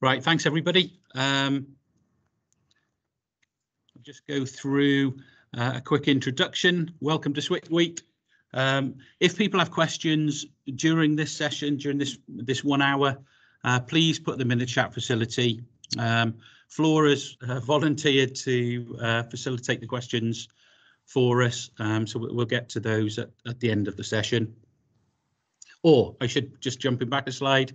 Right, thanks everybody. I'll just go through a quick introduction. Welcome to SWIC Week. If people have questions during this session, during this 1 hour, please put them in the chat facility. Flora's volunteered to facilitate the questions for us, so we'll get to those at the end of the session. Or I should just jumping back a slide.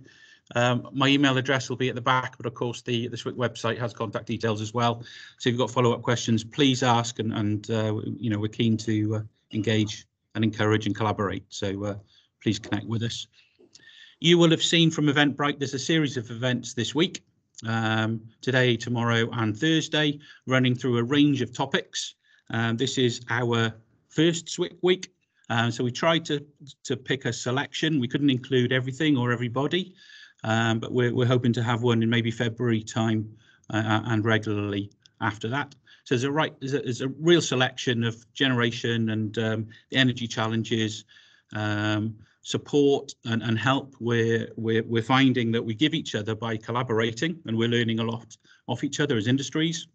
My email address will be at the back, but of course the SWIC website has contact details as well. So if you've got follow-up questions, please ask, and you know, we're keen to engage and encourage and collaborate. So please connect with us. You will have seen from Eventbrite there's a series of events this week, today, tomorrow, and Thursday, running through a range of topics. This is our first SWIC week. So we tried to pick a selection. We couldn't include everything or everybody. But we're hoping to have one in maybe February time and regularly after that. So there's a real selection of generation and the energy challenges, support and help. We're finding that we give each other by collaborating, and we're learning a lot off each other as industries.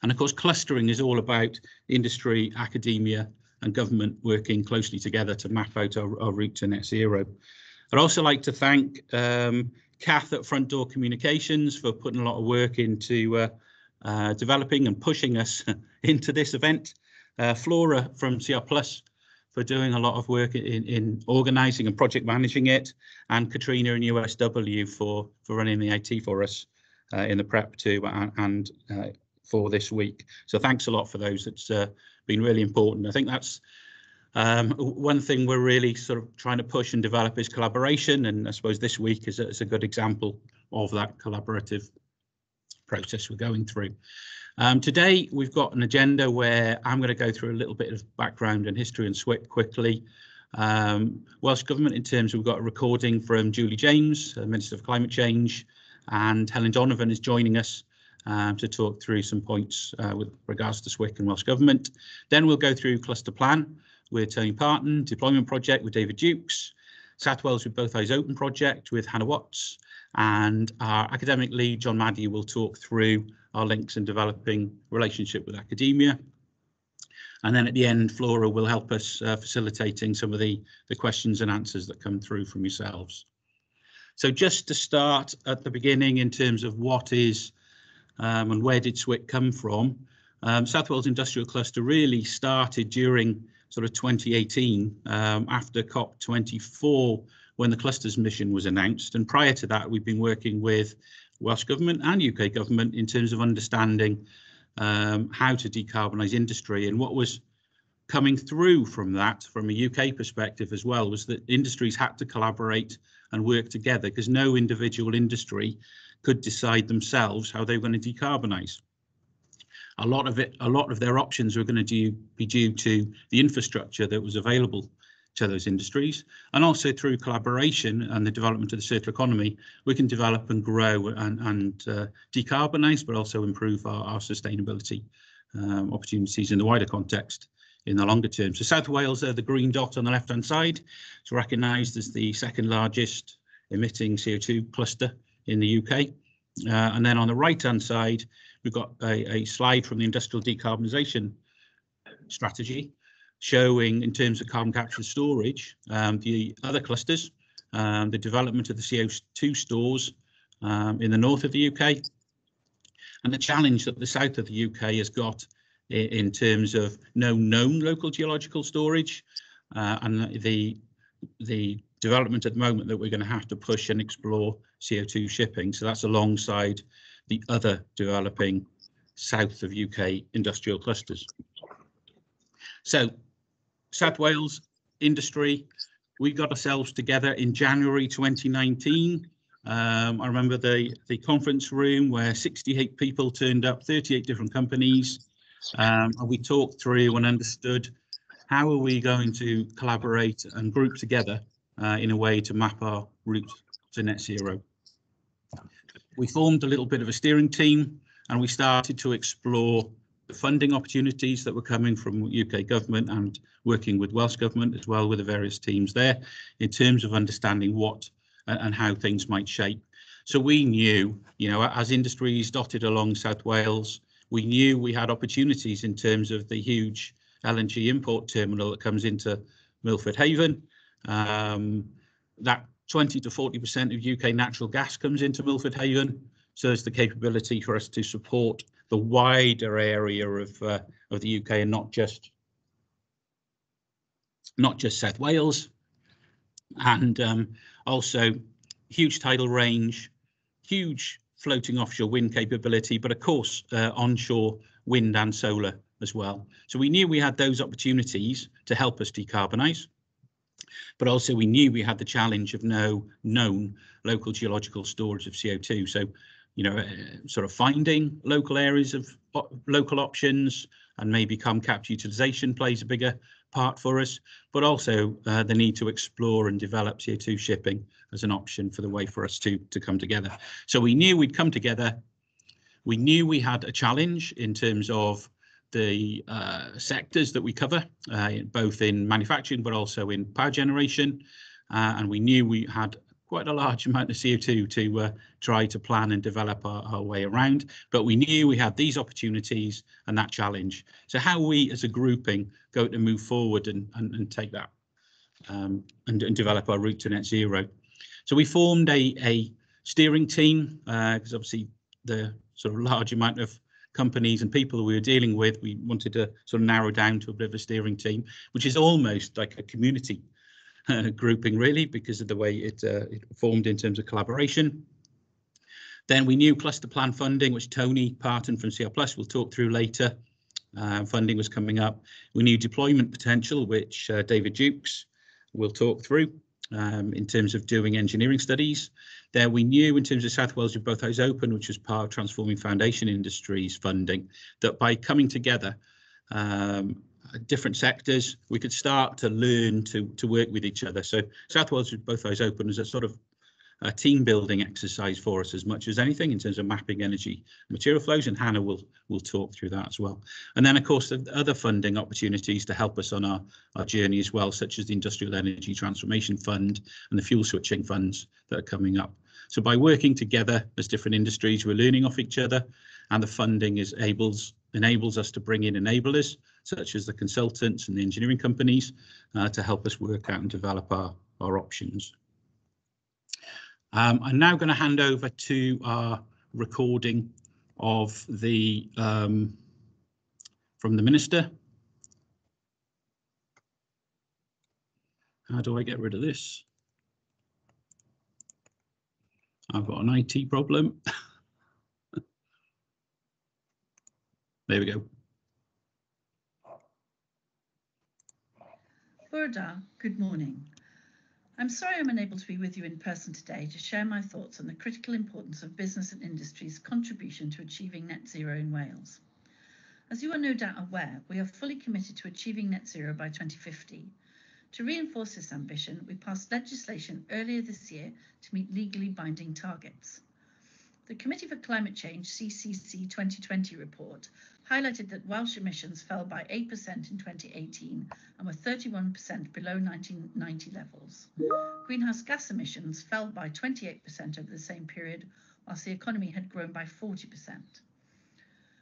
And of course, clustering is all about industry, academia, and government working closely together to map out our route to net zero. I'd also like to thank Kath at Front Door Communications for putting a lot of work into developing and pushing us into this event. Flora from CR Plus for doing a lot of work in organising and project managing it, and Katrina in USW for running the IT for us in the prep too and for this week. So thanks a lot for those. It's been really important. I think that's one thing we're really sort of trying to push and develop is collaboration, and I suppose this week is a good example of that collaborative process we're going through. Today we've got an agenda where I'm going to go through a little bit of background and history and SWIC quickly. Welsh Government, in terms, we've got a recording from Julie James, Minister of Climate Change, and Helen Donovan is joining us to talk through some points with regards to SWIC and Welsh Government. Then we'll go through Cluster Plan with Tony Parton, Deployment Project with David Dukes, South Wales with Both Eyes Open Project with Hannah Watts, and our academic lead, John Maddy, will talk through our links and developing relationship with academia. And then at the end, Flora will help us facilitating some of the questions and answers that come through from yourselves. So just to start at the beginning in terms of what is and where did SWIC come from, South Wales Industrial Cluster really started during sort of 2018 after COP24 when the clusters mission was announced, and prior to that we've been working with Welsh Government and UK Government in terms of understanding how to decarbonise industry. And what was coming through from that, from a UK perspective as well, was that industries had to collaborate and work together because no individual industry could decide themselves how they were going to decarbonise. A lot of their options were going to be due to the infrastructure that was available to those industries, and also through collaboration and the development of the circular economy, we can develop and grow and decarbonise, but also improve our sustainability opportunities in the wider context in the longer term. So South Wales, the green dot on the left-hand side, is recognised as the second largest emitting CO2 cluster in the UK. And then on the right-hand side, we've got a slide from the Industrial Decarbonisation Strategy showing, in terms of carbon capture and storage, the other clusters, the development of the CO2 stores in the north of the UK, and the challenge that the south of the UK has got in terms of no known local geological storage, and the development at the moment that we're going to have to push and explore CO2 shipping. So that's alongside the other developing south of UK industrial clusters. So South Wales industry, we got ourselves together in January 2019. I remember the conference room where 68 people turned up, 38 different companies, and we talked through and understood how are we going to collaborate and group together in a way to map our route to net zero. We formed a little bit of a steering team, and we started to explore the funding opportunities that were coming from UK government and working with Welsh Government as well with the various teams there in terms of understanding what and how things might shape. So we knew, you know, as industries dotted along South Wales, we knew we had opportunities in terms of the huge LNG import terminal that comes into Milford Haven. That 20 to 40% of UK natural gas comes into Milford Haven. So there's the capability for us to support the wider area of the UK and not just South Wales. And also huge tidal range, huge floating offshore wind capability, but of course onshore wind and solar as well. So we knew we had those opportunities to help us decarbonise, but also we knew we had the challenge of no known local geological storage of CO2. So, you know, sort of finding local areas of local options, and maybe carbon capture utilisation plays a bigger part for us, but also the need to explore and develop CO2 shipping as an option for the way for us to come together. So we knew we'd come together. We knew we had a challenge in terms of the sectors that we cover, both in manufacturing but also in power generation, and we knew we had quite a large amount of CO2 to try to plan and develop our way around, but we knew we had these opportunities and that challenge. So how we as a grouping go to move forward and take that and develop our route to net zero. So we formed a steering team, because obviously the sort of large amount of companies and people that we were dealing with, we wanted to sort of narrow down to a bit of a steering team, which is almost like a community grouping really, because of the way it formed in terms of collaboration. Then we knew cluster plan funding, which Tony Parton from CR Plus will talk through later. Funding was coming up. We knew deployment potential, which David Dukes will talk through in terms of doing engineering studies. There we knew in terms of South Wales with Both Eyes Open, which was part of Transforming Foundation Industries funding, that by coming together, different sectors, we could start to learn to work with each other. So South Wales with Both Eyes Open is a sort of a team building exercise for us as much as anything in terms of mapping energy material flows, and Hannah will talk through that as well. And then of course the other funding opportunities to help us on our journey as well, such as the Industrial Energy Transformation Fund and the fuel switching funds that are coming up. So by working together as different industries, we're learning off each other, and the funding enables us to bring in enablers such as the consultants and the engineering companies to help us work out and develop our options. I'm now going to hand over to our recording of the from the Minister. How do I get rid of this? I've got an IT problem. There we go. Burda, good morning. I'm sorry I'm unable to be with you in person today to share my thoughts on the critical importance of business and industry's contribution to achieving net zero in Wales. As you are no doubt aware, we are fully committed to achieving net zero by 2050. To reinforce this ambition, we passed legislation earlier this year to meet legally binding targets. The Committee for Climate Change CCC 2020 report highlighted that Welsh emissions fell by 8% in 2018 and were 31% below 1990 levels. Greenhouse gas emissions fell by 28% over the same period, whilst the economy had grown by 40%.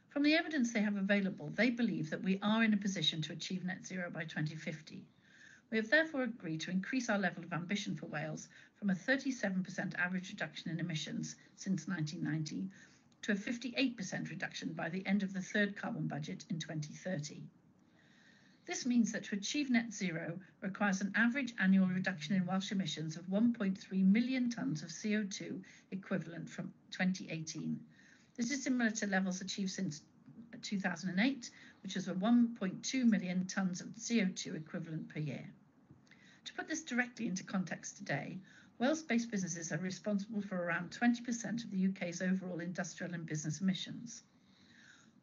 From the evidence they have available, they believe that we are in a position to achieve net zero by 2050. We have therefore agreed to increase our level of ambition for Wales from a 37% average reduction in emissions since 1990 to a 58% reduction by the end of the third carbon budget in 2030. This means that to achieve net zero requires an average annual reduction in Welsh emissions of 1.3 million tonnes of CO2 equivalent from 2018. This is similar to levels achieved since 2008, which was 1.2 million tonnes of CO2 equivalent per year. To put this directly into context today, Wales-based businesses are responsible for around 20% of the UK's overall industrial and business emissions.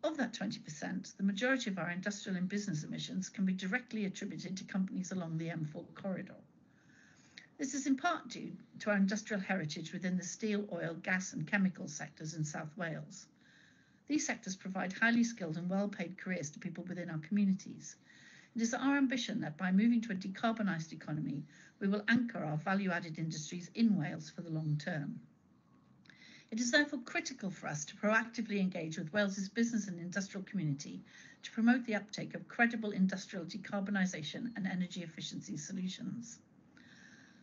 Of that 20%, the majority of our industrial and business emissions can be directly attributed to companies along the M4 corridor. This is in part due to our industrial heritage within the steel, oil, gas and chemical sectors in South Wales. These sectors provide highly skilled and well-paid careers to people within our communities. It is our ambition that by moving to a decarbonised economy, we will anchor our value-added industries in Wales for the long term. It is therefore critical for us to proactively engage with Wales's business and industrial community to promote the uptake of credible industrial decarbonisation and energy efficiency solutions.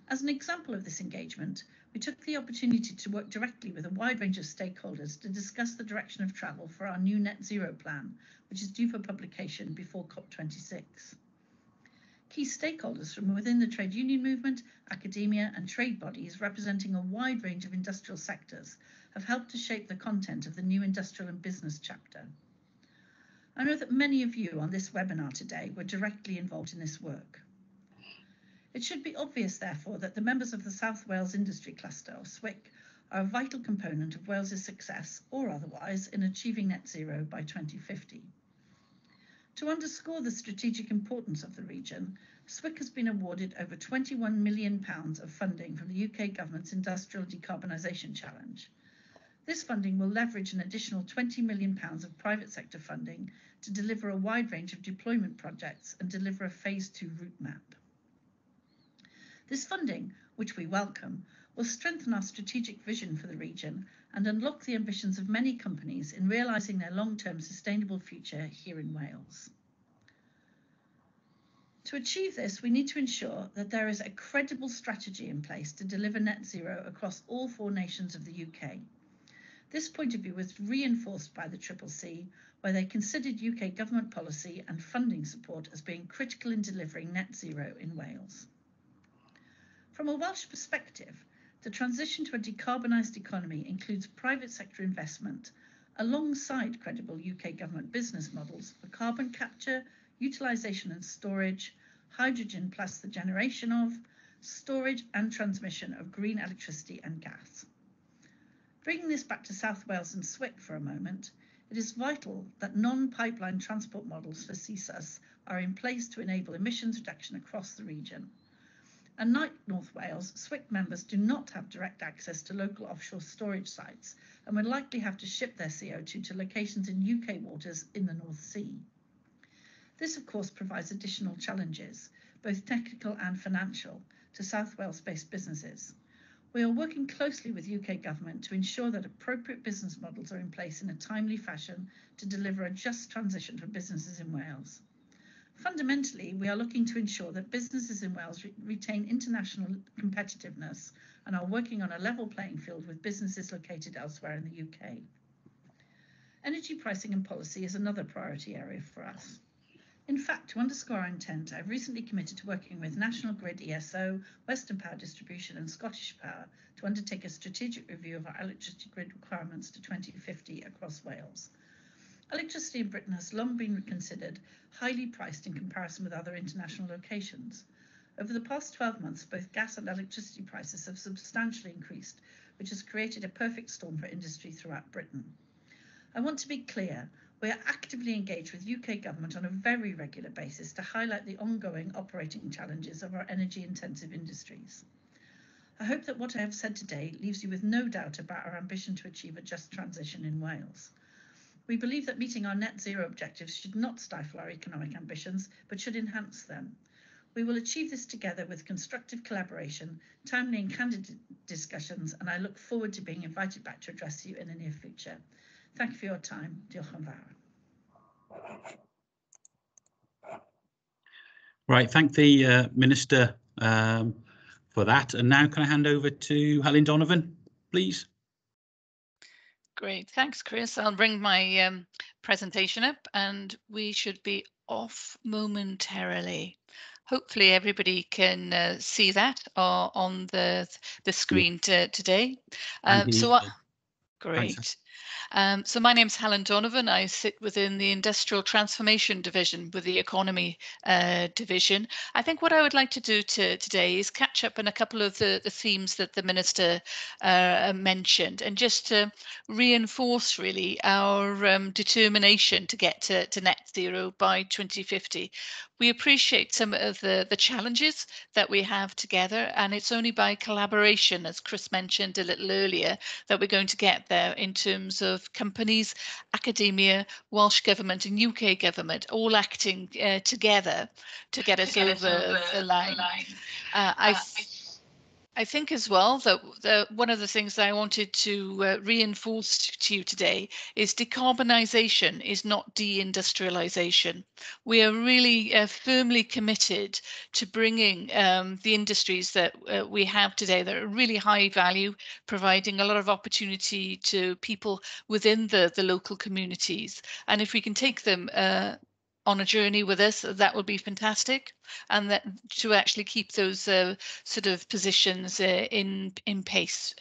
As an example of this engagement, we took the opportunity to work directly with a wide range of stakeholders to discuss the direction of travel for our new net zero plan, which is due for publication before COP26. Key stakeholders from within the trade union movement, academia and trade bodies representing a wide range of industrial sectors have helped to shape the content of the new industrial and business chapter. I know that many of you on this webinar today were directly involved in this work. It should be obvious, therefore, that the members of the South Wales Industry Cluster, or SWIC, are a vital component of Wales's success, or otherwise, in achieving net zero by 2050. To underscore the strategic importance of the region, SWIC has been awarded over £21 million of funding from the UK Government's Industrial Decarbonisation Challenge. This funding will leverage an additional £20 million of private sector funding to deliver a wide range of deployment projects and deliver a phase 2 route map. This funding, which we welcome, will strengthen our strategic vision for the region and unlock the ambitions of many companies in realising their long-term sustainable future here in Wales. To achieve this, we need to ensure that there is a credible strategy in place to deliver net zero across all 4 nations of the UK. This point of view was reinforced by the CCC, where they considered UK government policy and funding support as being critical in delivering net zero in Wales. From a Welsh perspective, the transition to a decarbonised economy includes private sector investment alongside credible UK government business models for carbon capture, utilisation and storage, hydrogen plus the generation of, storage and transmission of green electricity and gas. Bringing this back to South Wales and SWIC for a moment, it is vital that non-pipeline transport models for CCUS are in place to enable emissions reduction across the region. Unlike North Wales, SWIC members do not have direct access to local offshore storage sites and will likely have to ship their CO2 to locations in UK waters in the North Sea. This, of course, provides additional challenges, both technical and financial, to South Wales-based businesses. We are working closely with UK government to ensure that appropriate business models are in place in a timely fashion to deliver a just transition for businesses in Wales. Fundamentally, we are looking to ensure that businesses in Wales retain international competitiveness and are working on a level playing field with businesses located elsewhere in the UK. Energy pricing and policy is another priority area for us. In fact, to underscore our intent, I've recently committed to working with National Grid ESO, Western Power Distribution and Scottish Power to undertake a strategic review of our electricity grid requirements to 2050 across Wales. Electricity in Britain has long been considered highly priced in comparison with other international locations. Over the past 12 months, both gas and electricity prices have substantially increased, which has created a perfect storm for industry throughout Britain. I want to be clear, we are actively engaged with UK government on a very regular basis to highlight the ongoing operating challenges of our energy-intensive industries. I hope that what I have said today leaves you with no doubt about our ambition to achieve a just transition in Wales. We believe that meeting our net zero objectives should not stifle our economic ambitions, but should enhance them. We will achieve this together with constructive collaboration, timely and candid discussions, and I look forward to being invited back to address you in the near future. Thank you for your time. Diolch yn fawr. Right, thank the Minister for that. And now can I hand over to Helen Donovan, please? Great, thanks, Chris. I'll bring my presentation up and we should be off momentarily. Hopefully everybody can see that on the screen today. Great. So my name's Helen Donovan. I sit within the Industrial Transformation Division with the Economy Division. I think what I would like to do today is catch up on a couple of the themes that the Minister mentioned and just to reinforce really our determination to get to net zero by 2050. We appreciate some of the challenges that we have together, and it's only by collaboration, as Chris mentioned a little earlier, that we're going to get there in terms terms of companies, academia, Welsh Government and UK Government all acting together to get us over the line. I think as well that one of the things that I wanted to reinforce to you today is decarbonisation is not deindustrialisation. We are really firmly committed to bringing the industries that we have today that are really high value, providing a lot of opportunity to people within the local communities. And if we can take them on a journey with us, that would be fantastic, and that to actually keep those sort of positions in place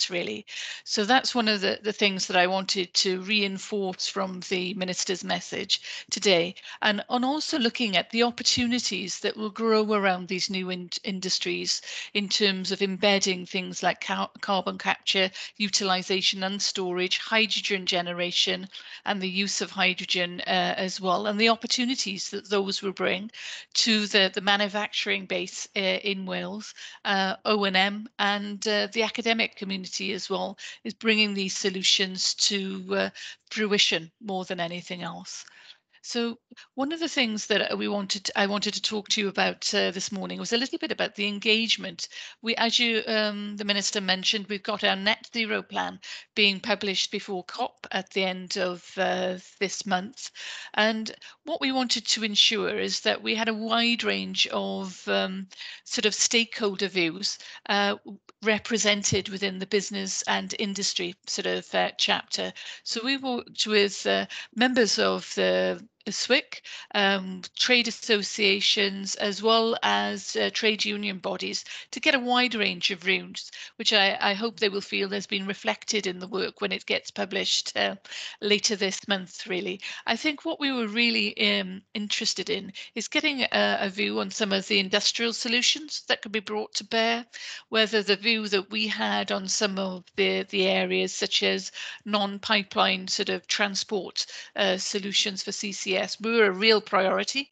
really. So that's one of the things that I wanted to reinforce from the Minister's message today, and on also looking at the opportunities that will grow around these new industries in terms of embedding things like carbon capture, utilization and storage, hydrogen generation, and the use of hydrogen as well, and the opportunities that those will bring to the manufacturing base in Wales, O&M, and the academic community as well, is bringing these solutions to fruition more than anything else. So one of the things that I wanted to talk to you about this morning was a little bit about the engagement. As you, the Minister mentioned, we've got our net zero plan being published before COP at the end of this month. And what we wanted to ensure is that we had a wide range of sort of stakeholder views represented within the business and industry sort of chapter. So we worked with members of the SWIC, trade associations, as well as trade union bodies, to get a wide range of views, which I hope they will feel has been reflected in the work when it gets published later this month, really. I think what we were really interested in is getting a view on some of the industrial solutions that could be brought to bear, whether the view that we had on some of the areas such as non-pipeline sort of transport solutions for CCS were a real priority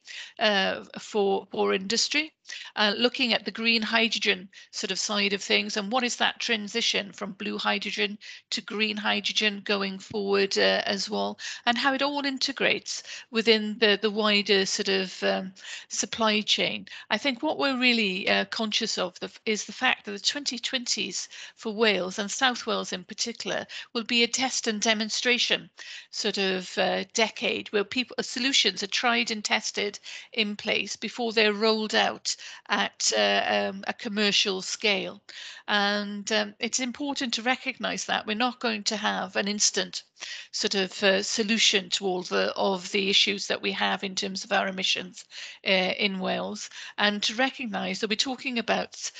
for industry. Looking at the green hydrogen sort of side of things, and what is that transition from blue hydrogen to green hydrogen going forward as well, and how it all integrates within the wider sort of supply chain. I think what we're really conscious of is the fact that the 2020s for Wales, and South Wales in particular, will be a test and demonstration sort of decade where solutions are tried and tested in place before they're rolled out at a commercial scale. And it's important to recognise that we're not going to have an instant sort of solution to all of the issues that we have in terms of our emissions in Wales, and to recognise that we're talking about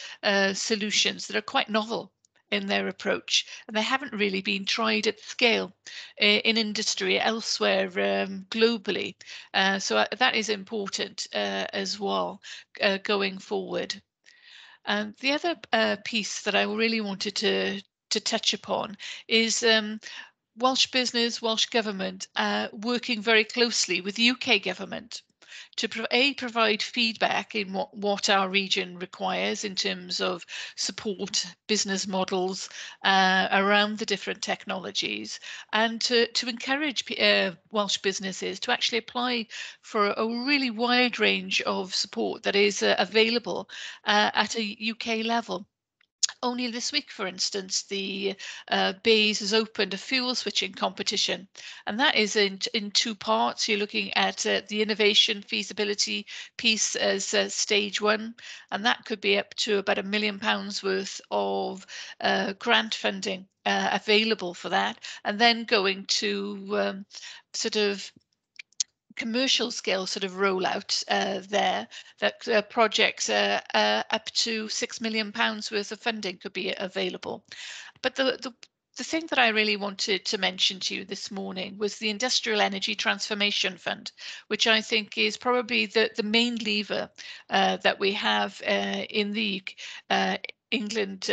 solutions that are quite novel in their approach, and they haven't really been tried at scale in industry elsewhere globally. So that is important as well going forward. The other piece that I really wanted to touch upon is Welsh business, Welsh government working very closely with the UK government to provide feedback in what our region requires in terms of support, business models around the different technologies, and to encourage Welsh businesses to actually apply for a really wide range of support that is available at a UK level. Only this week, for instance, the BEIS has opened a fuel switching competition, and that is in two parts. You're looking at the innovation feasibility piece as stage one, and that could be up to about £1 million worth of grant funding available for that, and then going to sort of commercial scale sort of rollout there, that projects up to £6 million worth of funding could be available. But the thing that I really wanted to mention to you this morning was the Industrial Energy Transformation Fund, which I think is probably the main lever that we have in the England,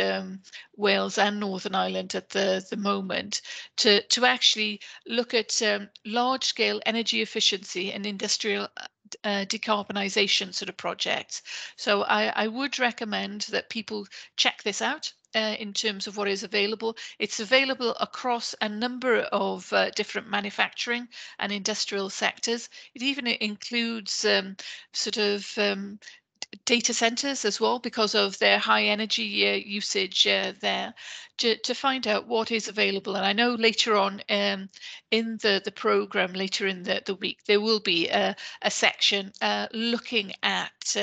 Wales and Northern Ireland at the moment to actually look at large-scale energy efficiency and industrial decarbonisation sort of projects. So I would recommend that people check this out. in terms of what is available. It's available across a number of different manufacturing and industrial sectors. It even includes data centers as well, because of their high energy usage there, to find out what is available. And I know later on in the program, later in the week, there will be a section looking at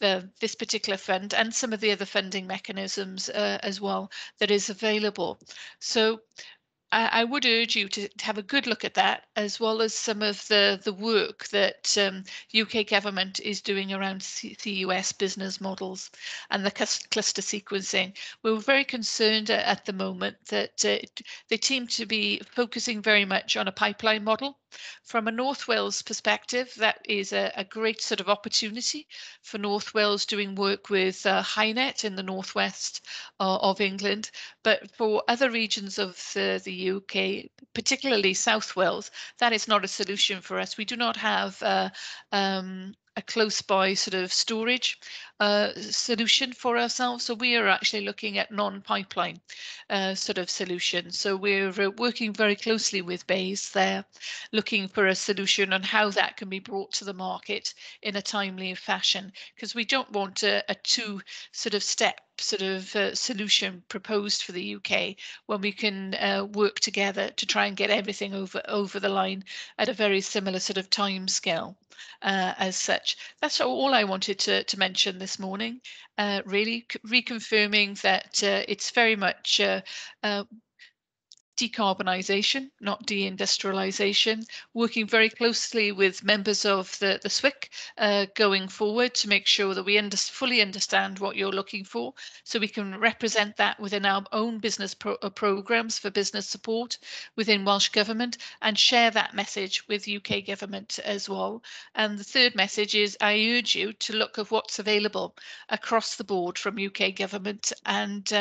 this particular fund and some of the other funding mechanisms as well that is available. So I would urge you to have a good look at that, as well as some of the work that UK government is doing around CUS business models and the cluster sequencing. We're very concerned at the moment that they seem to be focusing very much on a pipeline model. From a North Wales perspective, that is a great sort of opportunity for North Wales, doing work with HyNet in the northwest of England. But for other regions of the UK, particularly South Wales, that is not a solution for us. We do not have a close by sort of storage solution for ourselves. So we are actually looking at non-pipeline sort of solutions. So we're working very closely with BEIS there, looking for a solution on how that can be brought to the market in a timely fashion, because we don't want a two sort of step solution proposed for the UK when we can work together to try and get everything over the line at a very similar sort of time scale. As such, that's all I wanted to mention this morning, really reconfirming that it's very much decarbonisation, not deindustrialisation, working very closely with members of the SWIC going forward to make sure that we fully understand what you're looking for, so we can represent that within our own business programmes for business support within Welsh Government, and share that message with UK Government as well. And the third message is, I urge you to look at what's available across the board from UK Government, and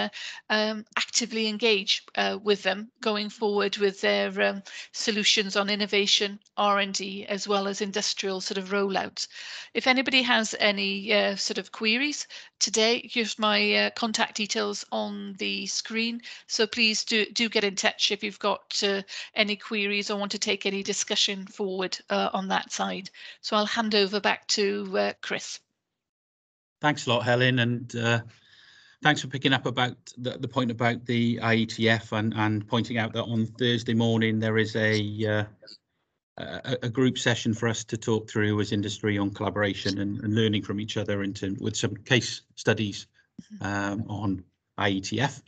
actively engage with them going forward with their solutions on innovation, R&D, as well as industrial sort of rollouts. If anybody has any sort of queries today, here's my contact details on the screen. So please do get in touch if you've got any queries or want to take any discussion forward on that side. So I'll hand over back to Chris. Thanks a lot, Helen, and thanks for picking up about the point about the IETF, and pointing out that on Thursday morning there is a group session for us to talk through as industry on collaboration and learning from each other, with some case studies on IETF.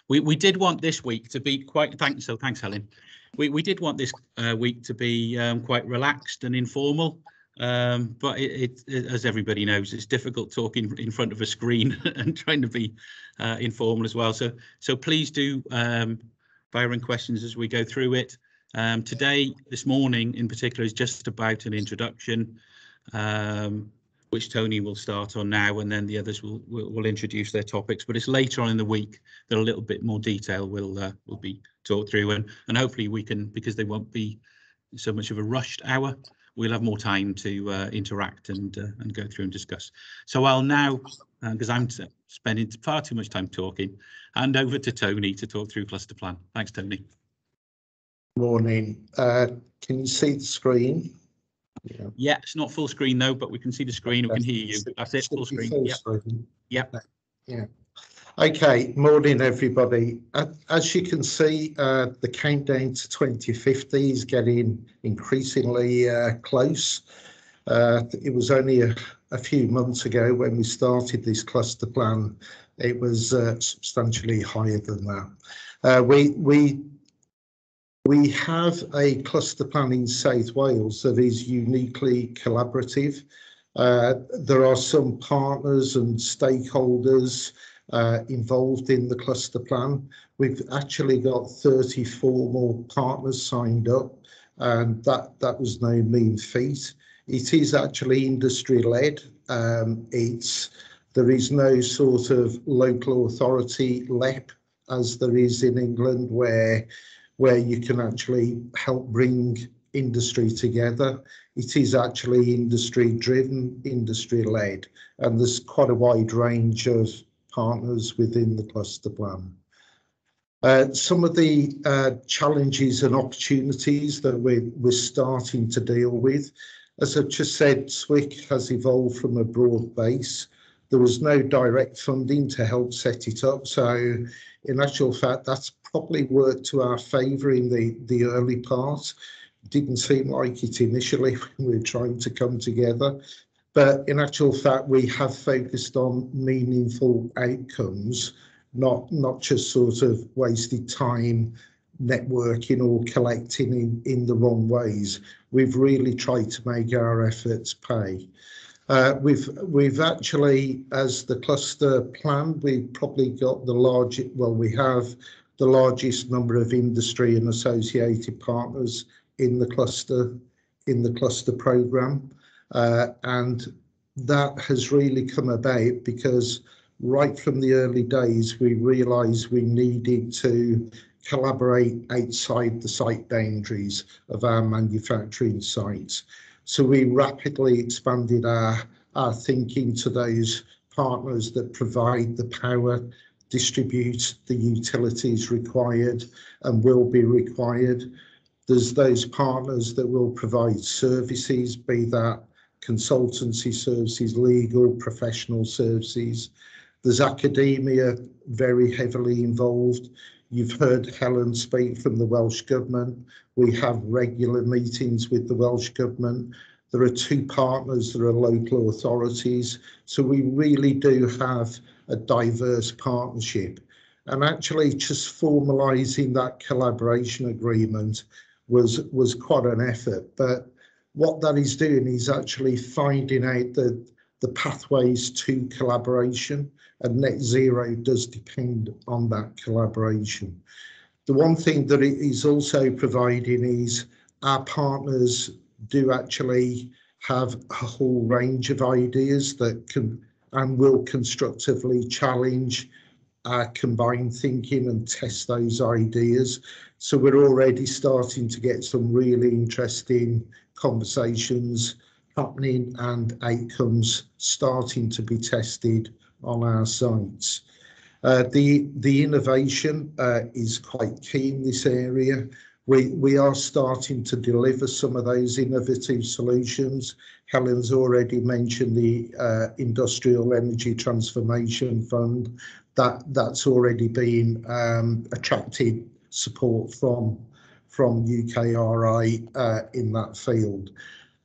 We did want this week to be quite thanks Helen. We did want this week to be quite relaxed and informal. But it, as everybody knows, it's difficult talking in front of a screen and trying to be informal as well. So please do fire in questions as we go through it. This morning in particular, is just about an introduction, which Tony will start on now, and then the others will introduce their topics. But it's later on in the week that a little bit more detail will be talked through, and hopefully we can, because they won't be so much of a rushed hour, we'll have more time to interact and go through and discuss. So I'll now, because I'm spending far too much time talking, hand over to Tony to talk through cluster plan. Thanks, Tony. Morning. Can you see the screen? Yeah, it's not full screen though, but we can see the screen. We can hear you. That's it, full screen. Yep. Yeah. Okay, morning everybody. As you can see, the countdown to 2050 is getting increasingly close. It was only a few months ago when we started this cluster plan. It was substantially higher than that. We have a cluster plan in South Wales that is uniquely collaborative. There are some partners and stakeholders involved in the cluster plan. We've actually got 34 more partners signed up, and that was no mean feat. It is actually industry led. There is no sort of local authority LEP as there is in England, where you can actually help bring industry together. It is actually industry driven, industry led, and there's quite a wide range of partners within the cluster plan. Some of the challenges and opportunities that we're starting to deal with, as I just said, SWIC has evolved from a broad base. There was no direct funding to help set it up, so in actual fact that's probably worked to our favour in the early part. Didn't seem like it initially when we were trying to come together, but in actual fact we have focused on meaningful outcomes, not just sort of wasted time networking or collecting in the wrong ways. We've really tried to make our efforts pay. We've actually, as the cluster plan, we've probably got the largest, well, we have the largest number of industry and associated partners in the cluster program, and that has really come about because right from the early days we realised we needed to collaborate outside the site boundaries of our manufacturing sites. So we rapidly expanded our thinking to those partners that provide the power, distribute the utilities required and will be required. There's those partners that will provide services, be that consultancy services, legal, professional services. There's academia very heavily involved. You've heard Helen speak from the Welsh Government. We have regular meetings with the Welsh Government. There are 2 partners that are local authorities. So we really do have a diverse partnership. And actually just formalising that collaboration agreement was quite an effort. But what that is doing is actually finding out the pathways to collaboration, and net zero does depend on that collaboration. The one thing that it is also providing is our partners do actually have a whole range of ideas that can and will constructively challenge our combined thinking and test those ideas. So we're already starting to get some really interesting conversations happening and outcomes starting to be tested on our sites. The innovation is quite key in this area. We are starting to deliver some of those innovative solutions. Helen's already mentioned the Industrial Energy Transformation Fund. That's already been attracted support from UKRI in that field.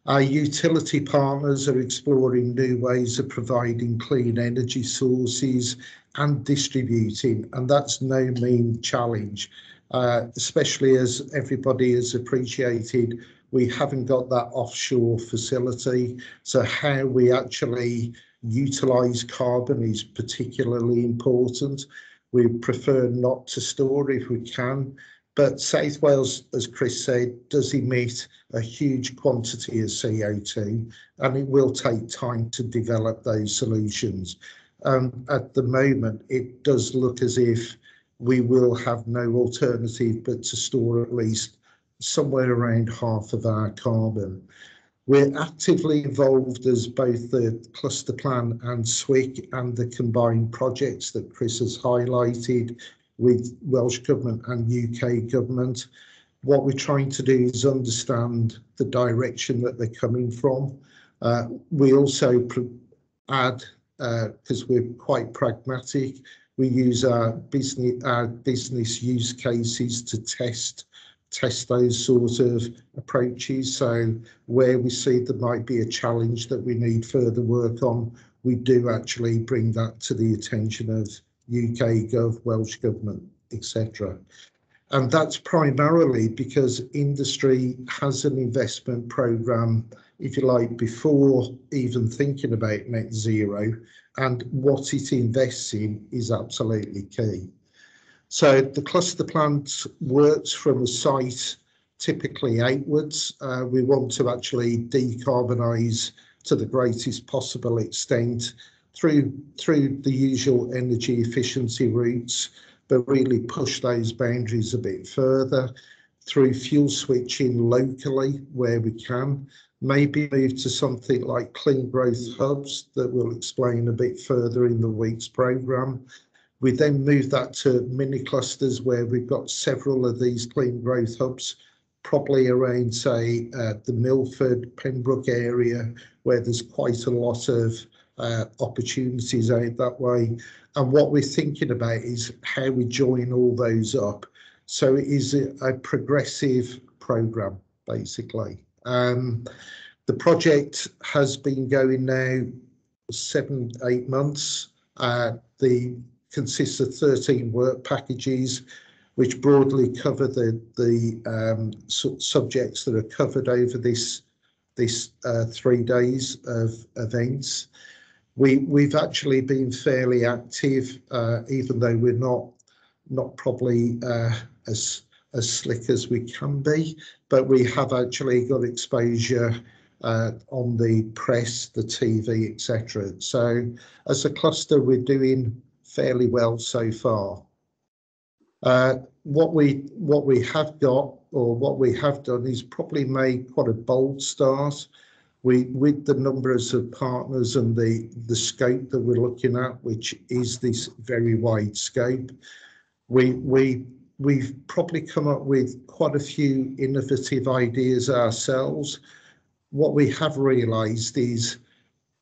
Our utility partners are exploring new ways of providing clean energy sources and distributing, and that's no mean challenge, especially as everybody has appreciated we haven't got that offshore facility. So how we actually utilise carbon is particularly important. We prefer not to store if we can, but South Wales, as Chris said, does emit a huge quantity of CO2, and it will take time to develop those solutions. At the moment, it does look as if we will have no alternative but to store at least somewhere around half of our carbon. We're actively involved as both the cluster plan and SWIC and the combined projects that Chris has highlighted with Welsh Government and UK Government. What we're trying to do is understand the direction that they're coming from. We also add, because we're quite pragmatic, we use our business use cases to test those sort of approaches. So where we see there might be a challenge that we need further work on, we do actually bring that to the attention of UK Gov, Welsh Government, etc. And that's primarily because industry has an investment programme, if you like, before even thinking about net zero, and what it invests in is absolutely key. So the cluster plan works from a site typically outwards. We want to actually decarbonise to the greatest possible extent through the usual energy efficiency routes, but really push those boundaries a bit further through fuel switching locally where we can. maybe move to something like clean growth hubs that we'll explain a bit further in the week's programme. We then move that to mini clusters where we've got several of these clean growth hubs, probably around, say, the Milford, Pembroke area, where there's quite a lot of opportunities out that way. And what we're thinking about is how we join all those up. So it is a progressive programme, basically. The project has been going now 7-8 months. The consists of 13 work packages, which broadly cover the subjects that are covered over this 3 days of events. We've actually been fairly active, even though we're not probably as slick as we can be, but we have actually got exposure on the press, the TV, etc. So as a cluster, we're doing fairly well so far. What we have got, or what we have done, is probably made quite a bold start. With the numbers of partners and the scope that we're looking at, which is this very wide scope, we've probably come up with quite a few innovative ideas ourselves. What we have realised is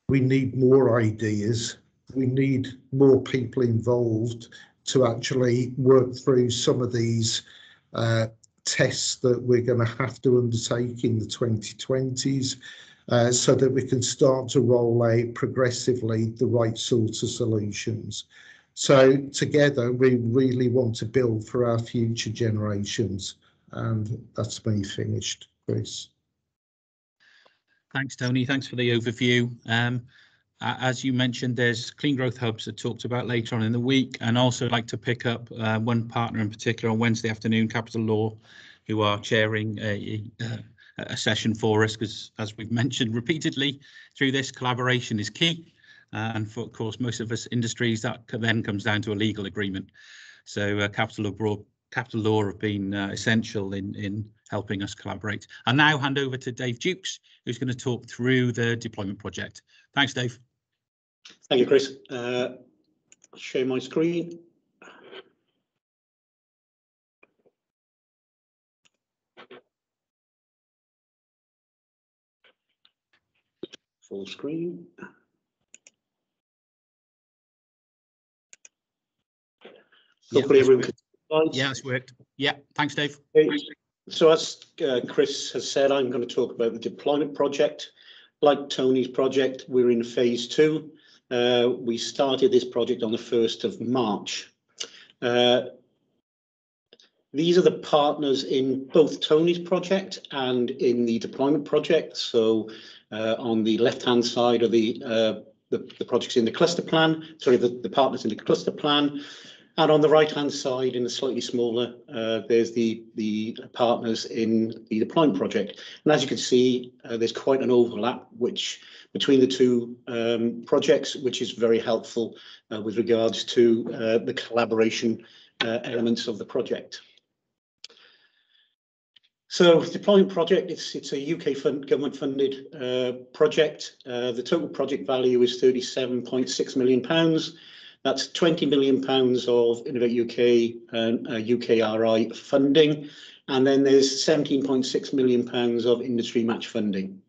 we need more ideas. We need more people involved to actually work through some of these tests that we're going to have to undertake in the 2020s, so that we can start to roll out progressively the right sorts of solutions. So together, we really want to build for our future generations. And that's me finished, Chris. Thanks, Tony. Thanks for the overview. As you mentioned, there's clean growth hubs that talked about later on in the week, and also like to pick up one partner in particular on Wednesday afternoon, Capital Law, who are chairing a session for us, because as we've mentioned repeatedly through this, collaboration is key. And for, of course, most of us industries, that then comes down to a legal agreement. So Capital Law have been essential in helping us collaborate. I'll now hand over to Dave Dukes, who's going to talk through the deployment project. Thanks, Dave. Thank you, Chris. I'll share my screen. Full screen. Hopefully everyone can see slides. Yeah, it's worked. Yeah, thanks, Dave. Okay. So as Chris has said, I'm going to talk about the deployment project. Like Tony's project, we're in phase 2. We started this project on the 1st of March. These are the partners in both Tony's project and in the deployment project. So on the left-hand side are the projects in the cluster plan, sorry, the partners in the cluster plan. And on the right-hand side, in the slightly smaller, there's the partners in the deployment project. And as you can see, there's quite an overlap between the two projects, which is very helpful with regards to the collaboration elements of the project. So deployment project, it's a UK government-funded project. The total project value is £37.6 million. That's £20 million of Innovate UK and UKRI funding, and then there's £17.6 million of industry match funding.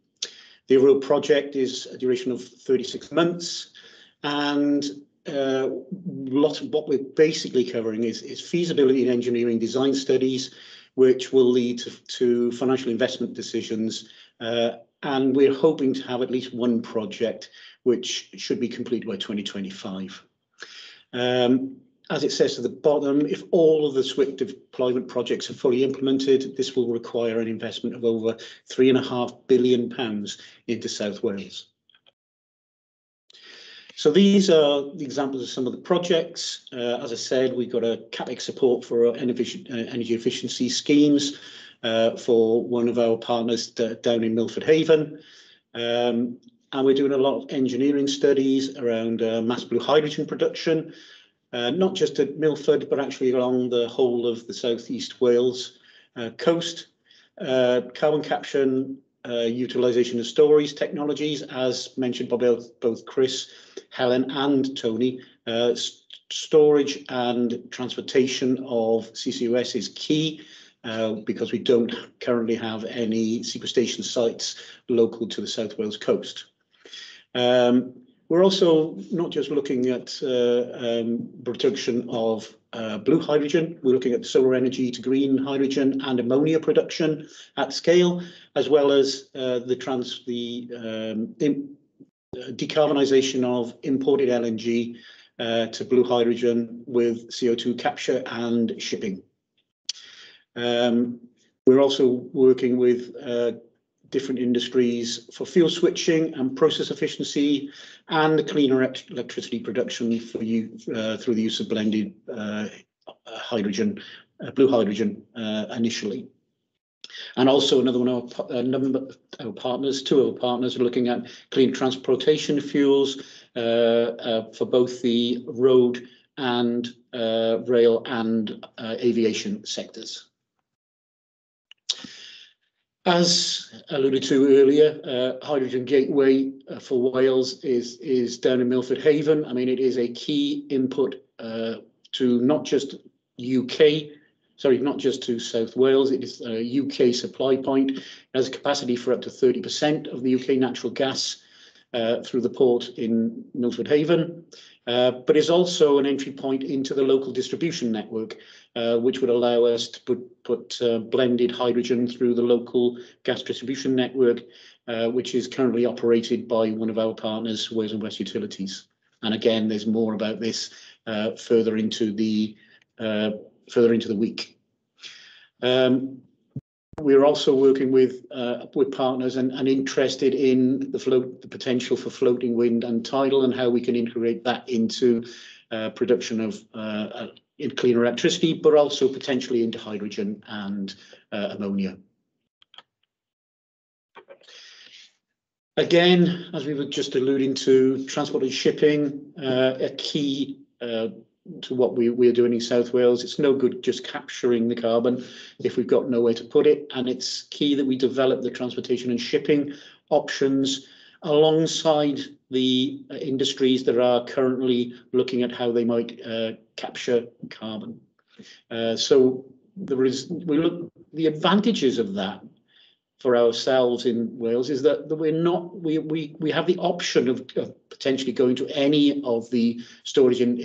The overall project is a duration of 36 months, and lot of what we're basically covering is feasibility and engineering design studies, which will lead to financial investment decisions, and we're hoping to have at least one project which should be completed by 2025. As it says at the bottom, if all of the SWIC deployment projects are fully implemented, this will require an investment of over £3.5 billion into South Wales. So these are the examples of some of the projects. As I said, we've got a CapEx support for energy efficiency schemes for one of our partners down in Milford Haven. And we're doing a lot of engineering studies around mass blue hydrogen production, not just at Milford, but actually along the whole of the South East Wales coast. Carbon capture utilisation of storage technologies, as mentioned by both Chris, Helen and Tony. Storage and transportation of CCUS is key because we don't currently have any sequestration sites local to the South Wales coast. We're also not just looking at production of blue hydrogen, we're looking at solar energy to green hydrogen and ammonia production at scale, as well as the decarbonisation of imported LNG to blue hydrogen with CO2 capture and shipping. We're also working with different industries for fuel switching and process efficiency and cleaner electricity production for through the use of blended hydrogen, blue hydrogen initially. And also another one of our partners, two of our partners are looking at clean transportation fuels for both the road and rail and aviation sectors. As alluded to earlier, Hydrogen Gateway for Wales is down in Milford Haven. I mean, it is a key input to not just not just to South Wales, it is a UK supply point. It has a capacity for up to 30% of the UK natural gas through the port in Milford Haven, but is also an entry point into the local distribution network, which would allow us to put blended hydrogen through the local gas distribution network, which is currently operated by one of our partners, Wales and West Utilities. And again, there's more about this further into the week. We're also working with partners and interested in the potential for floating wind and tidal and how we can integrate that into production of in cleaner electricity, but also potentially into hydrogen and ammonia. Again, as we were just alluding to, transport and shipping, a key to what we're doing in South Wales. It's no good just capturing the carbon if we've got nowhere to put it, and it's key that we develop the transportation and shipping options alongside the industries that are currently looking at how they might capture carbon. So we look the advantages of that for ourselves in Wales is that we have the option of potentially going to any of the storage in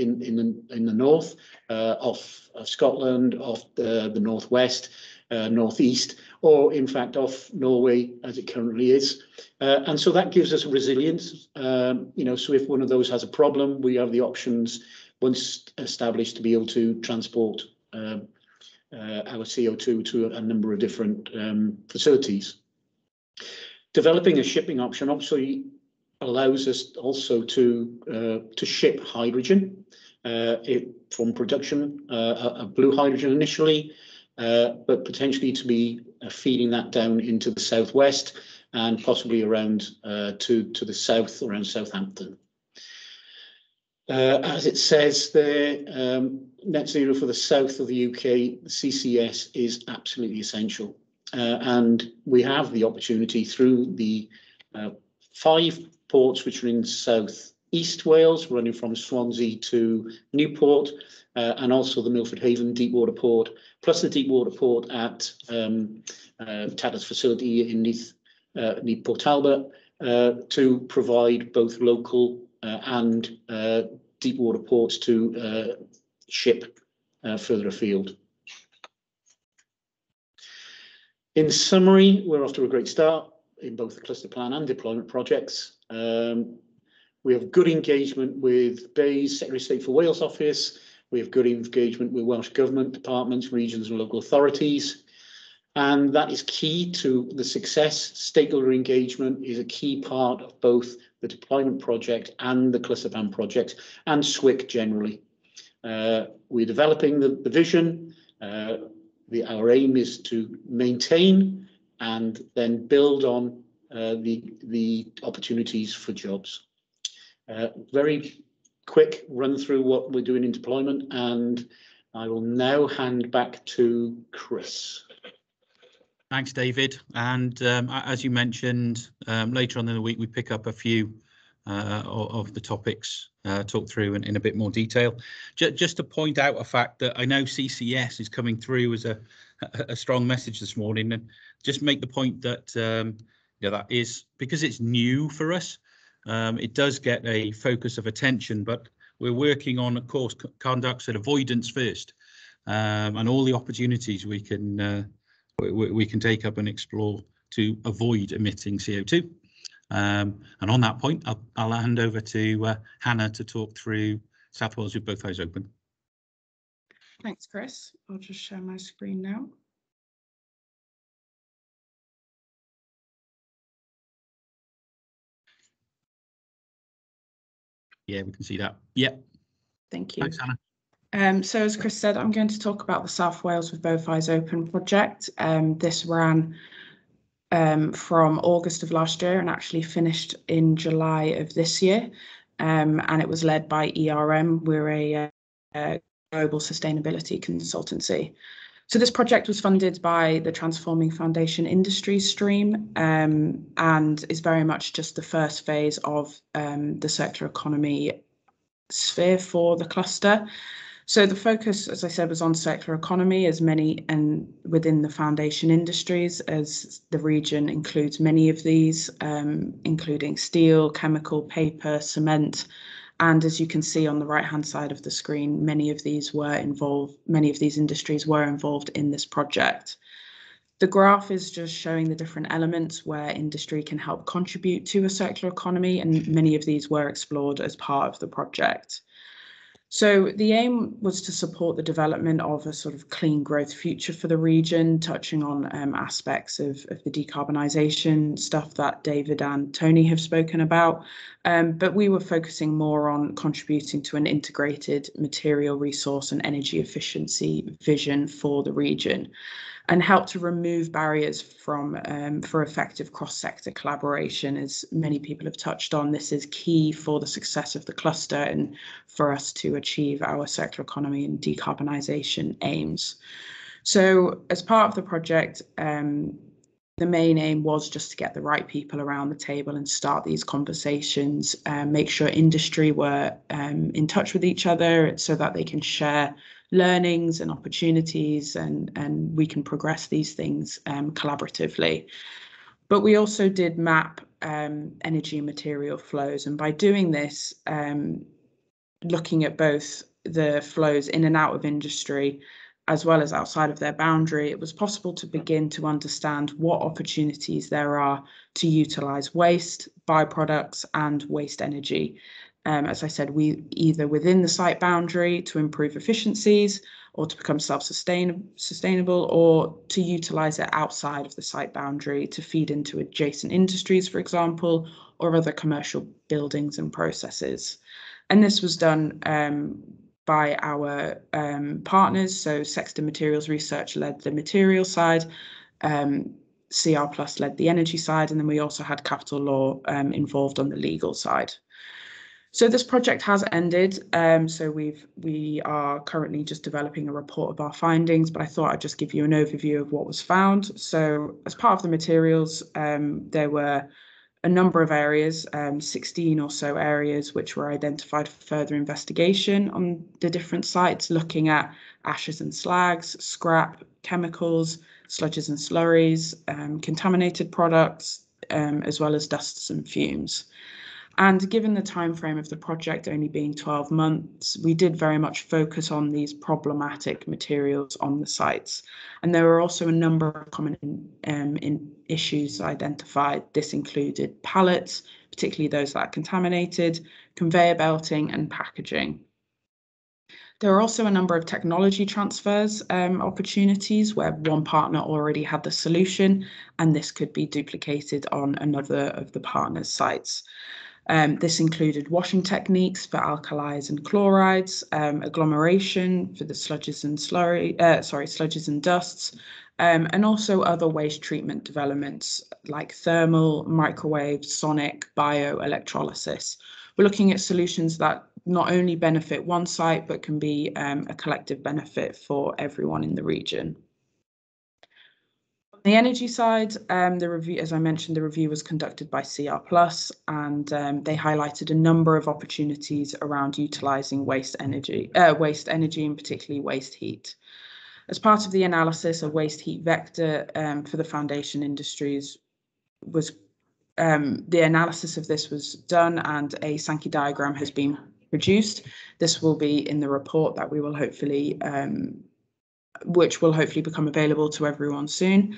the north, off Scotland, off the northwest, northeast, or in fact off Norway as it currently is, and so that gives us resilience. So if one of those has a problem, we have the options once established to be able to transport our CO2 to a number of different facilities. Developing a shipping option obviously allows us also to ship hydrogen from production of blue hydrogen initially, but potentially to be feeding that down into the southwest and possibly around to the south, around Southampton. As it says there, net zero for the south of the UK, CCS is absolutely essential. And we have the opportunity through the 5 ports which are in South East Wales, running from Swansea to Newport, and also the Milford Haven Deepwater Port, plus the Deepwater Port at Tata's facility in Neath Port Talbot, to provide both local and deepwater ports to ship further afield. In summary, we're off to a great start in both the cluster plan and deployment projects. We have good engagement with BEIS, Secretary of State for Wales Office. We have good engagement with Welsh Government departments, regions and local authorities. And that is key to the success. Stakeholder engagement is a key part of both the deployment project and the cluster plan project, and SWIC generally. We're developing the vision. Our aim is to maintain and then build on the opportunities for jobs. Very quick run through what we're doing in deployment, and I will now hand back to Chris. Thanks, David. And as you mentioned, later on in the week, we pick up a few of the topics talked through in a bit more detail. Just to point out a fact that I know CCS is coming through as a strong message this morning, and just make the point that that is because it's new for us. It does get a focus of attention, but we're working on, of course, conducts and avoidance first, and all the opportunities we can take up and explore to avoid emitting CO2. And on that point, I'll hand over to Hannah to talk through South Wales with both eyes open. Thanks, Chris. I'll just share my screen now. Yeah, we can see that. Yep. Thank you. Thanks, Hannah. So as Chris said, I'm going to talk about the South Wales with Both Eyes Open project. This ran from August of last year and actually finished in July of this year. And it was led by ERM. We're a global sustainability consultancy. So this project was funded by the Transforming Foundation Industries stream and is very much just the first phase of the circular economy sphere for the cluster. So the focus, as I said, was on circular economy as many and within the foundation industries, as the region includes many of these, including steel, chemical, paper, cement. And as you can see on the right-hand side of the screen, many of these industries were involved in this project. The graph is just showing the different elements where industry can help contribute to a circular economy, and many of these were explored as part of the project. So the aim was to support the development of a sort of clean growth future for the region, touching on aspects of the decarbonisation stuff that David and Tony have spoken about. But we were focusing more on contributing to an integrated material resource and energy efficiency vision for the region, and help to remove barriers for effective cross-sector collaboration. As many people have touched on, this is key for the success of the cluster and for us to achieve our circular economy and decarbonisation aims. So as part of the project, the main aim was just to get the right people around the table and start these conversations, make sure industry were in touch with each other so that they can share learnings and opportunities, and we can progress these things collaboratively. But we also did map energy and material flows, and by doing this, looking at both the flows in and out of industry as well as outside of their boundary, it was possible to begin to understand what opportunities there are to utilise waste, byproducts and waste energy. As I said, we either within the site boundary to improve efficiencies or to become self-sustainable, or to utilise it outside of the site boundary to feed into adjacent industries, for example, or other commercial buildings and processes. And this was done by our partners. So Sexton Materials Research led the material side, CR Plus led the energy side, and then we also had Capital Law involved on the legal side. So this project has ended. So we are currently just developing a report of our findings, but I thought I'd just give you an overview of what was found. So as part of the materials, there were a number of areas, 16 or so areas, which were identified for further investigation on the different sites, looking at ashes and slags, scrap, chemicals, sludges and slurries, contaminated products, as well as dusts and fumes. And given the time frame of the project only being 12 months, we did very much focus on these problematic materials on the sites. And there were also a number of common issues identified. This included pallets, particularly those that are contaminated, conveyor belting and packaging. There are also a number of technology transfers opportunities where one partner already had the solution, and this could be duplicated on another of the partners' sites. This included washing techniques for alkalis and chlorides, agglomeration for the sludges and sludges and dusts, and also other waste treatment developments like thermal, microwave, sonic, bioelectrolysis. We're looking at solutions that not only benefit one site, but can be a collective benefit for everyone in the region. the energy side, the review, as I mentioned, the review was conducted by CR+, and they highlighted a number of opportunities around utilising waste energy, and particularly waste heat. As part of the analysis, a waste heat vector for the foundation industries was, the analysis of this was done, and a Sankey diagram has been produced. This will be in the report that we will hopefully, which will hopefully become available to everyone soon.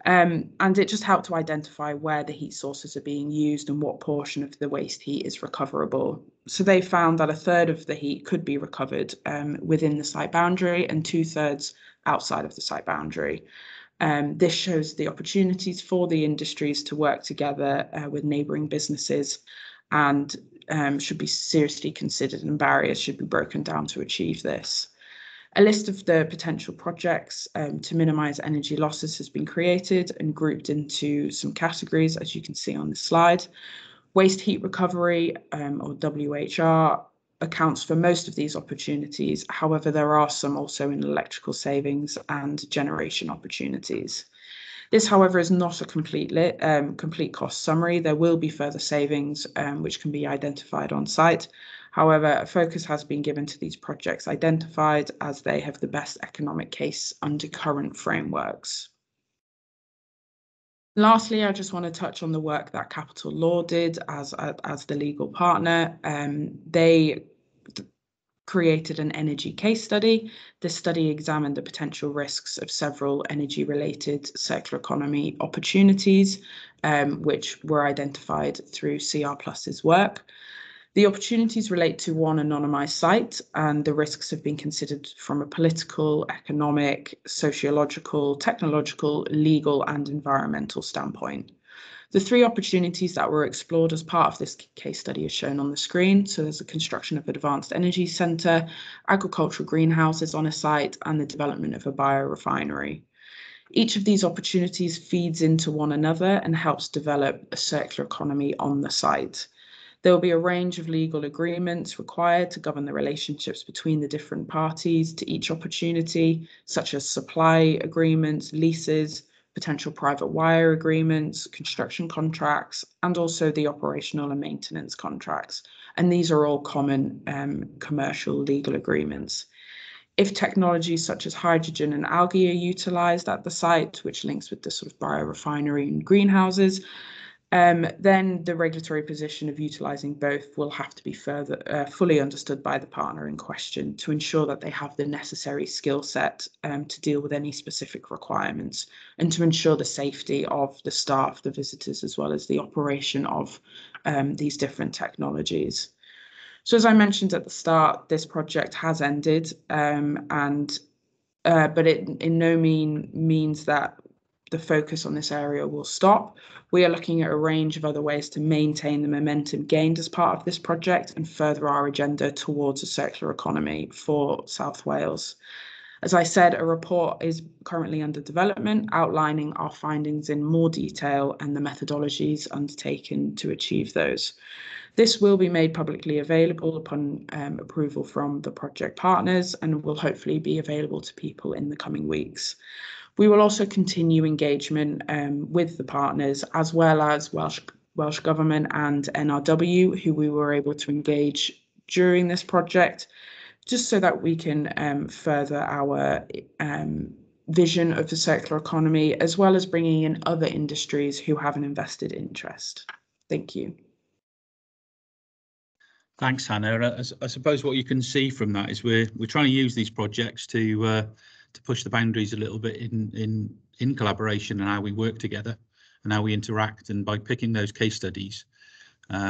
And it just helped to identify where the heat sources are being used and what portion of the waste heat is recoverable. So they found that 1/3 of the heat could be recovered within the site boundary and 2/3 outside of the site boundary. This shows the opportunities for the industries to work together with neighbouring businesses, and should be seriously considered, and barriers should be broken down to achieve this. A list of the potential projects to minimise energy losses has been created and grouped into some categories, as you can see on the slide. Waste heat recovery, or WHR, accounts for most of these opportunities. However, there are some also in electrical savings and generation opportunities. This, however, is not a complete cost summary. There will be further savings which can be identified on site. However, a focus has been given to these projects identified as they have the best economic case under current frameworks. Lastly, I just want to touch on the work that Capital Law did as the legal partner. They created an energy case study. This study examined the potential risks of several energy-related circular economy opportunities, which were identified through CR+'s work. The opportunities relate to one anonymised site, and the risks have been considered from a political, economic, sociological, technological, legal, and environmental standpoint. The 3 opportunities that were explored as part of this case study are shown on the screen. So there's the construction of an advanced energy centre, agricultural greenhouses on a site, and the development of a biorefinery. Each of these opportunities feeds into one another and helps develop a circular economy on the site. There will be a range of legal agreements required to govern the relationships between the different parties to each opportunity, such as supply agreements, leases, potential private wire agreements, construction contracts, and also the operational and maintenance contracts. And these are all common commercial legal agreements. If technologies such as hydrogen and algae are utilised at the site, which links with the sort of biorefinery and greenhouses, then the regulatory position of utilising both will have to be further fully understood by the partner in question to ensure that they have the necessary skill set to deal with any specific requirements, and to ensure the safety of the staff, the visitors, as well as the operation of these different technologies. So as I mentioned at the start, this project has ended, but it in no means that the focus on this area will stop. We are looking at a range of other ways to maintain the momentum gained as part of this project and further our agenda towards a circular economy for South Wales. As I said, a report is currently under development, outlining our findings in more detail and the methodologies undertaken to achieve those. This will be made publicly available upon approval from the project partners, and will hopefully be available to people in the coming weeks. We will also continue engagement with the partners, as well as Welsh Government and NRW, who we were able to engage during this project, just so that we can further our vision of the circular economy, as well as bringing in other industries who have an invested interest. Thank you. Thanks, Hannah. I suppose what you can see from that is we're trying to use these projects to push the boundaries a little bit in collaboration and how we work together and how we interact. And by picking those case studies,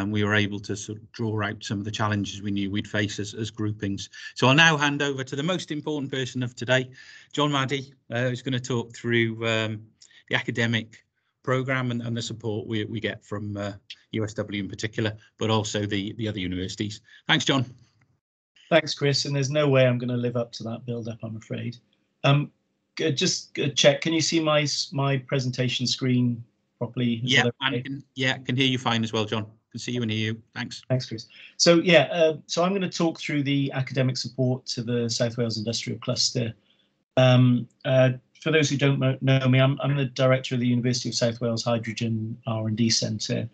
we were able to sort of draw out some of the challenges we knew we'd face as groupings. So I'll now hand over to the most important person of today, John Maddy, who's going to talk through the academic programme and the support we get from USW in particular, but also the other universities. Thanks, John. Thanks, Chris. And there's no way I'm going to live up to that build-up, I'm afraid. Just check. Can you see my presentation screen properly? Yeah, okay? And can hear you fine as well, John. Can see you and hear you. Thanks. Thanks, Chris. So yeah, so I'm going to talk through the academic support to the South Wales Industrial Cluster For those who don't know me, I'm the director of the University of South Wales Hydrogen R&D Centre.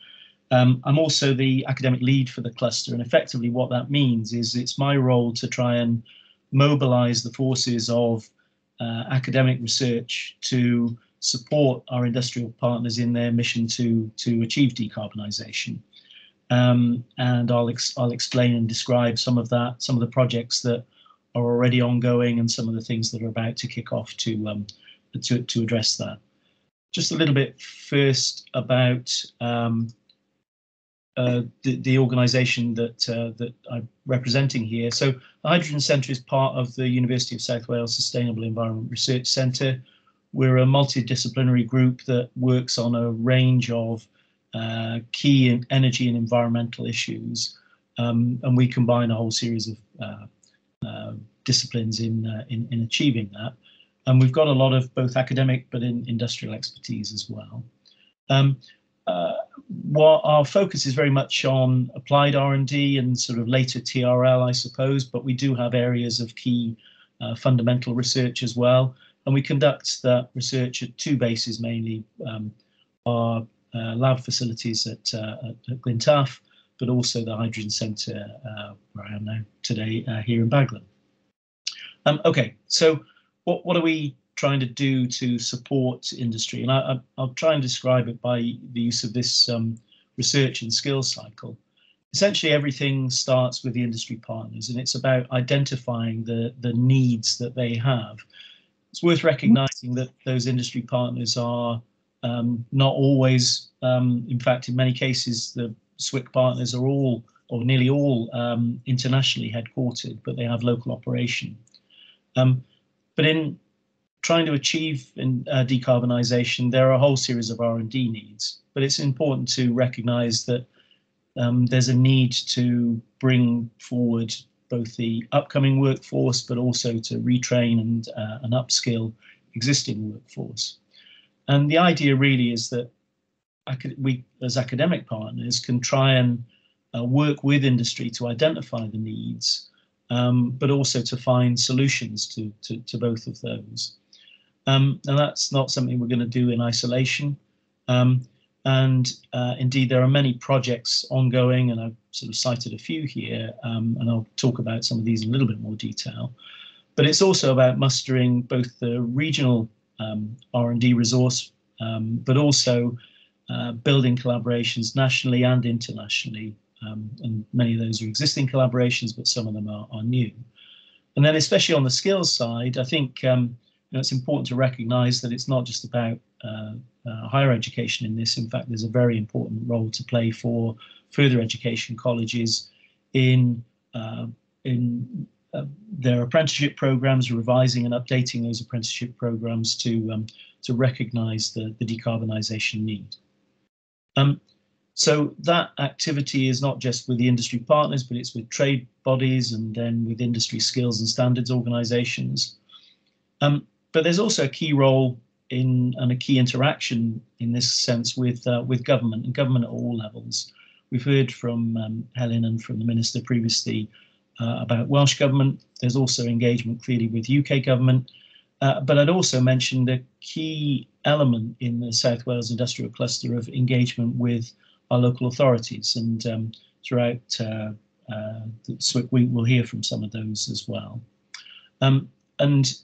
I'm also the academic lead for the cluster, and effectively what that means is it's my role to try and mobilise the forces of academic research to support our industrial partners in their mission to achieve decarbonisation. And I'll explain and describe some of the projects that are already ongoing and some of the things that are about to kick off to address that. Just a little bit first about the organisation that I'm representing here. So the Hydrogen Centre is part of the University of South Wales Sustainable Environment Research Centre. We're a multidisciplinary group that works on a range of key energy and environmental issues, and we combine a whole series of disciplines in achieving that. And we've got a lot of both academic but industrial expertise as well. What our focus is very much on applied R&D and sort of later TRL, I suppose, but we do have areas of key fundamental research as well. And we conduct that research at two bases mainly, our lab facilities at Glentough, but also the Hydrogen Centre where I am now today here in Baglan. Okay, so what are we trying to do to support industry? And I'll try and describe it by the use of this research and skills cycle. Essentially, everything starts with the industry partners, and it's about identifying the needs that they have. It's worth recognising that those industry partners are not always, in fact, in many cases, the SWIC partners are all, or nearly all, internationally headquartered, but they have local operation. But in trying to achieve decarbonisation, there are a whole series of R&D needs, but it's important to recognise that there's a need to bring forward both the upcoming workforce, but also to retrain and upskill existing workforce. And the idea really is that we, as academic partners, can try and work with industry to identify the needs, but also to find solutions to both of those. And that's not something we're going to do in isolation. Indeed, there are many projects ongoing, and I've sort of cited a few here, and I'll talk about some of these in a little bit more detail. But it's also about mustering both the regional R&D resource, but also building collaborations nationally and internationally. And many of those are existing collaborations, but some of them are new. And then especially on the skills side, I think it's important to recognise that it's not just about higher education in this. In fact, there's a very important role to play for further education colleges in their apprenticeship programs, revising and updating those apprenticeship programs to recognise the decarbonisation need. So that activity is not just with the industry partners, but it's with trade bodies and then with industry skills and standards organisations. But there's also a key role and a key interaction in this sense with government, and government at all levels. We've heard from Helen and from the Minister previously about Welsh Government. There's also engagement clearly with UK Government. But I'd also mention the key element in the South Wales Industrial Cluster of engagement with our local authorities. And throughout the SWIC week, we'll hear from some of those as well. And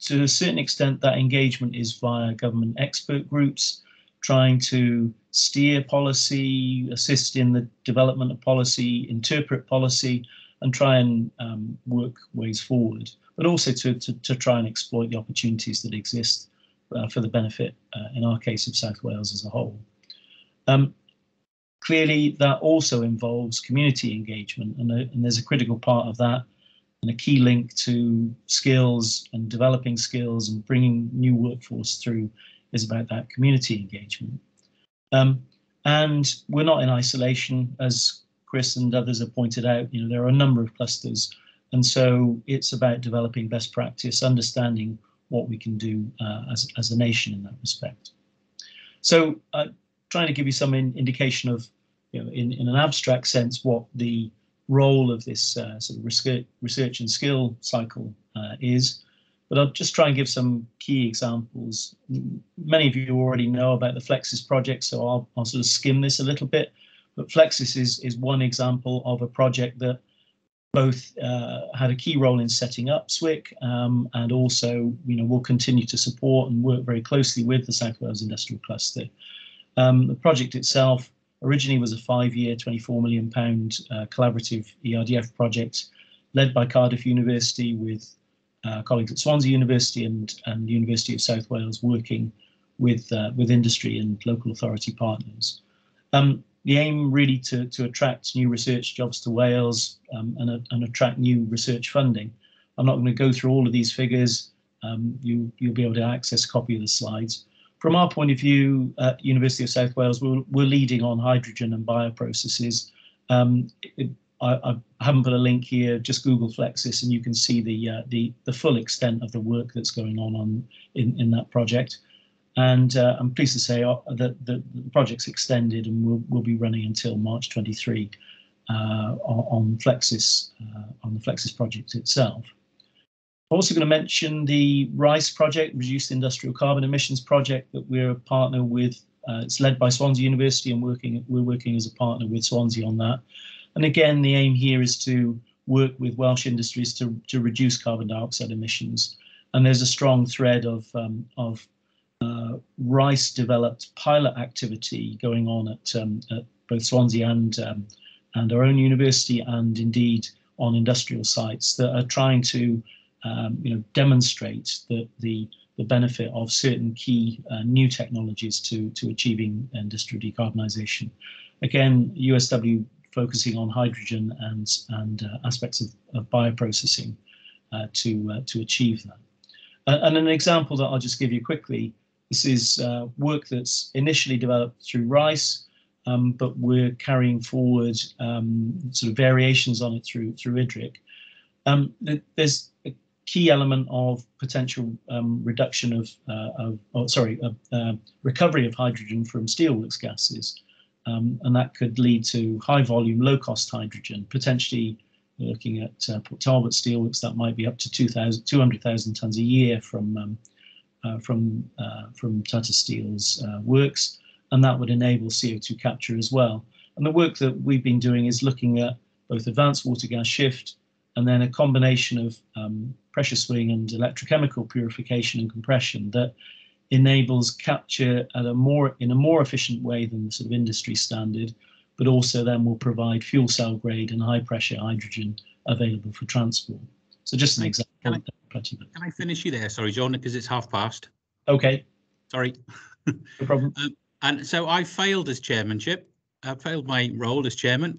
to a certain extent, that engagement is via government expert groups, trying to steer policy, assist in the development of policy, interpret policy, and try and work ways forward, but also to try and exploit the opportunities that exist for the benefit, in our case, of South Wales as a whole. Clearly, that also involves community engagement, and there's a critical part of that, and a key link to skills and developing skills and bringing new workforce through is about that community engagement. And we're not in isolation, as Chris and others have pointed out. There are a number of clusters, and so it's about developing best practice, understanding what we can do as a nation in that respect. So trying to give you some indication of, in an abstract sense, what the role of this sort of research and skill cycle is. but I'll just try and give some key examples. Many of you already know about the Flexis project, so I'll sort of skim this a little bit. But Flexis is one example of a project that both had a key role in setting up SWIC, and also, will continue to support and work very closely with the South Wales Industrial Cluster. The project itself originally was a 5-year, £24 million collaborative ERDF project led by Cardiff University with colleagues at Swansea University and University of South Wales, working with industry and local authority partners. The aim really to attract new research jobs to Wales, and attract new research funding. I'm not going to go through all of these figures. You'll be able to access a copy of the slides. From our point of view at University of South Wales, we're leading on hydrogen and bioprocesses. I haven't put a link here, just Google Flexis and you can see the full extent of the work that's going on in that project. And I'm pleased to say that the project's extended and will be running until March 23 on Flexis, on the Flexis project itself. I'm also going to mention the RICE project, Reduced Industrial Carbon Emissions project, that we're a partner with. It's led by Swansea University, and we're working as a partner with Swansea on that. And again, the aim here is to work with Welsh industries to reduce carbon dioxide emissions. And there's a strong thread of RICE developed pilot activity going on at both Swansea and our own university, and indeed on industrial sites that are trying to demonstrate the benefit of certain key new technologies to achieving industrial decarbonisation. Again, USW focusing on hydrogen and aspects of bioprocessing to achieve that. And an example that I'll just give you quickly. This is work that's initially developed through RICE, but we're carrying forward sort of variations on it through IDRIC. There's a key element of potential reduction recovery of hydrogen from steelworks gases, and that could lead to high volume, low cost hydrogen. Potentially looking at Port Talbot steelworks, that might be up to 200,000 tonnes a year from Tata Steel's works, and that would enable CO2 capture as well. And the work that we've been doing is looking at both advanced water gas shift and then a combination of pressure swing and electrochemical purification and compression that enables capture at in a more efficient way than the sort of industry standard, but also then will provide fuel cell grade and high pressure hydrogen available for transport. So just an example. Can I finish you there? Sorry, John, because it's 1:30. Okay. Sorry. No problem. And so I failed as chairmanship. I failed my role as chairman.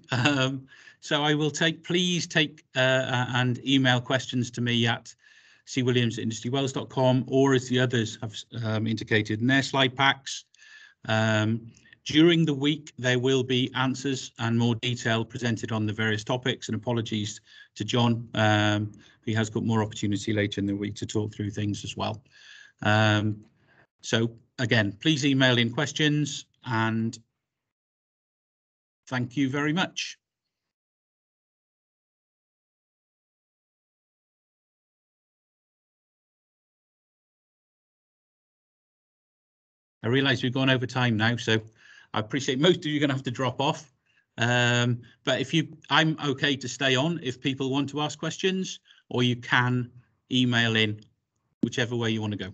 So I will please take and email questions to me at cwilliams@industrywales.com, or as the others have indicated in their slide packs. During the week, there will be answers and more detail presented on the various topics, and apologies to John. He has got more opportunity later in the week to talk through things as well. So again, please email in questions, and thank you very much. I realise we've gone over time now, so I appreciate most of you are going to have to drop off. But I'm okay to stay on if people want to ask questions, or you can email in, whichever way you want to go.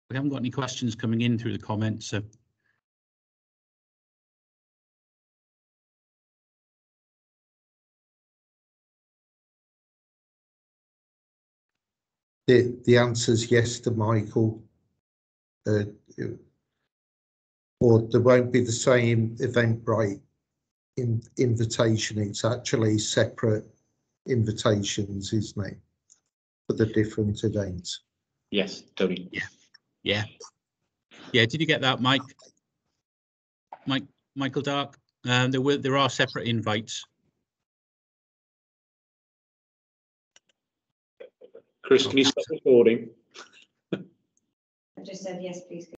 We haven't got any questions coming in through the comments, so. The answer is yes to Michael. Or there won't be the same Eventbrite invitation. It's actually separate invitations, isn't it, for the different events? Yes, totally. Yeah. Yeah, did you get that, Mike? Michael Dark? There are separate invites. Chris, can you stop recording? I just said yes, please.